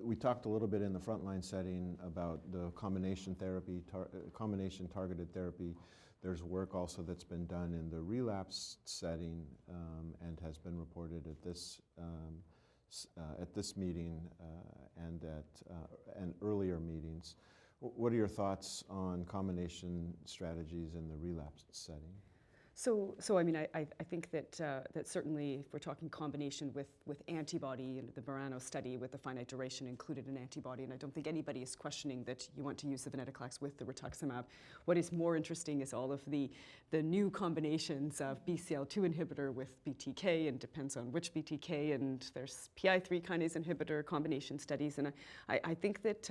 we talked a little bit in the frontline setting about the combination therapy, combination targeted therapy. There's work also that's been done in the relapse setting and has been reported at this meeting and earlier meetings. What are your thoughts on combination strategies in the relapsed setting? So I mean, I think that that certainly, if we're talking combination with antibody, and the Murano study with the finite duration included an antibody, and I don't think anybody is questioning that you want to use the venetoclax with the rituximab. What is more interesting is all of the new combinations of BCL2 inhibitor with BTK, and depends on which BTK, and there's PI3 kinase inhibitor combination studies, and I think that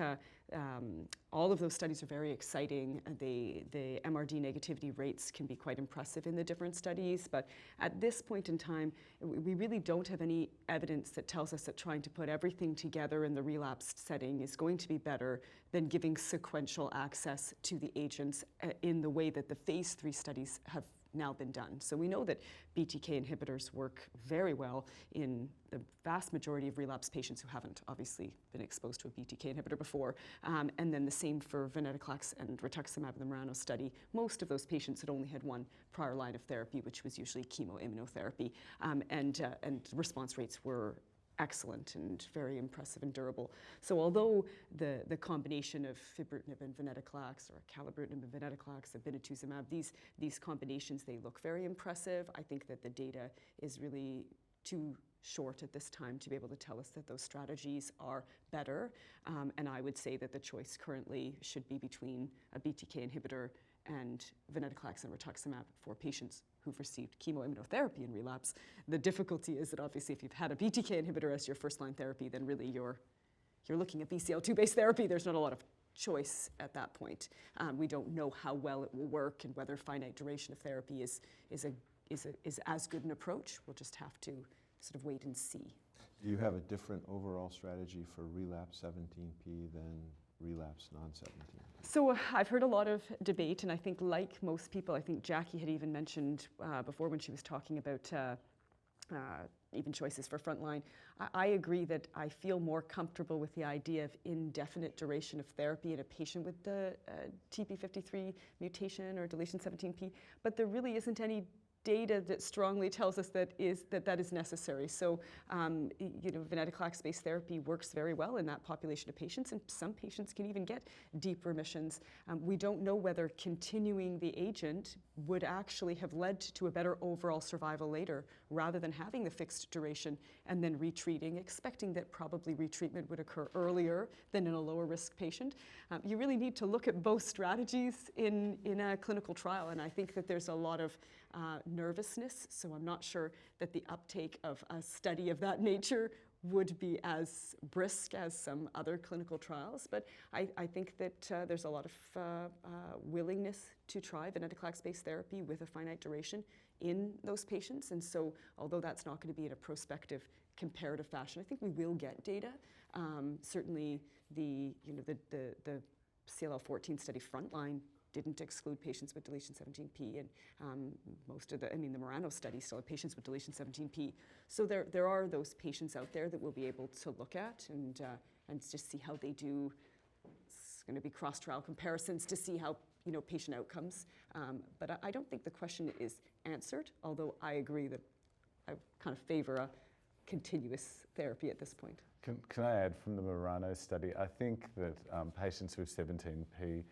all of those studies are very exciting. The MRD negativity rates can be quite impressive in the different studies, but at this point in time, we really don't have any evidence that tells us that trying to put everything together in the relapsed setting is going to be better than giving sequential access to the agents in the way that the phase 3 studies have now been done. So we know that BTK inhibitors work very well in the vast majority of relapsed patients who haven't obviously been exposed to a BTK inhibitor before. And then the same for venetoclax and rituximab in the Murano study. Most of those patients had only had one prior line of therapy, which was usually chemoimmunotherapy. And response rates were excellent and very impressive and durable. So although the combination of ibrutinib and venetoclax, or acalabrutinib and venetoclax, obinutuzumab, these combinations, they look very impressive, I think that the data is really too short at this time to be able to tell us that those strategies are better. And I would say that the choice currently should be between a BTK inhibitor and venetoclax and rituximab for patients who've received chemoimmunotherapy in relapse. The difficulty is that obviously if you've had a BTK inhibitor as your first-line therapy, then really you're looking at BCL2-based therapy. There's not a lot of choice at that point. We don't know how well it will work and whether finite duration of therapy is as good an approach. We'll just have to sort of wait and see. Do you have a different overall strategy for relapse 17P than relapse non-17? So I've heard a lot of debate, and I think like most people, I think Jackie had even mentioned before when she was talking about even choices for frontline. I agree that I feel more comfortable with the idea of indefinite duration of therapy in a patient with the TP53 mutation or deletion 17P, but there really isn't any data that strongly tells us that is necessary. So, venetoclax-based therapy works very well in that population of patients, and some patients can even get deep remissions. We don't know whether continuing the agent would actually have led to a better overall survival later, rather than having the fixed duration and then retreating, expecting that probably retreatment would occur earlier than in a lower risk patient. You really need to look at both strategies in a clinical trial, and I think that there's a lot of nervousness, so I'm not sure that the uptake of a study of that nature would be as brisk as some other clinical trials, but I think that there's a lot of willingness to try venetoclax-based therapy with a finite duration in those patients, and so although that's not going to be in a prospective comparative fashion, I think we will get data. Certainly the CLL14 study frontline didn't exclude patients with deletion 17P, and the Murano study still had patients with deletion 17P. So there are those patients out there that we'll be able to look at and just see how they do. It's going to be cross-trial comparisons to see how patient outcomes. But I don't think the question is answered, although I agree that I kind of favor a continuous therapy at this point. Can I add from the Murano study? I think that patients with 17P,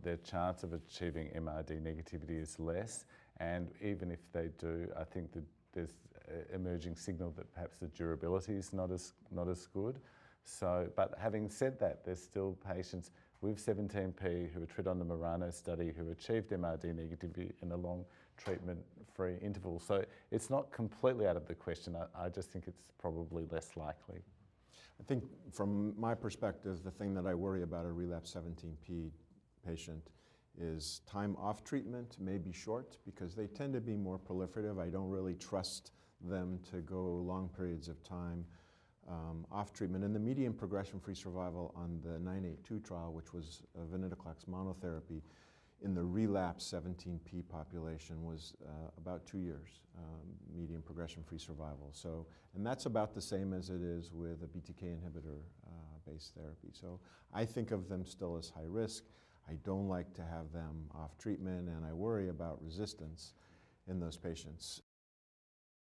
their chance of achieving MRD negativity is less, and even if they do, I think that there's an emerging signal that perhaps the durability is not as good. So, but having said that, there's still patients with 17P who were treated on the Murano study who achieved MRD negativity in a long treatment-free interval. So it's not completely out of the question. I just think it's probably less likely. I think from my perspective, the thing that I worry about a relapse 17P patient is time off treatment may be short because they tend to be more proliferative. I don't really trust them to go long periods of time off treatment. And the median progression-free survival on the 982 trial, which was a venetoclax monotherapy, in the relapse 17P population was about 2 years, median progression-free survival. So, and that's about the same as it is with a BTK inhibitor base therapy. So I think of them still as high risk. I don't like to have them off treatment, and I worry about resistance in those patients.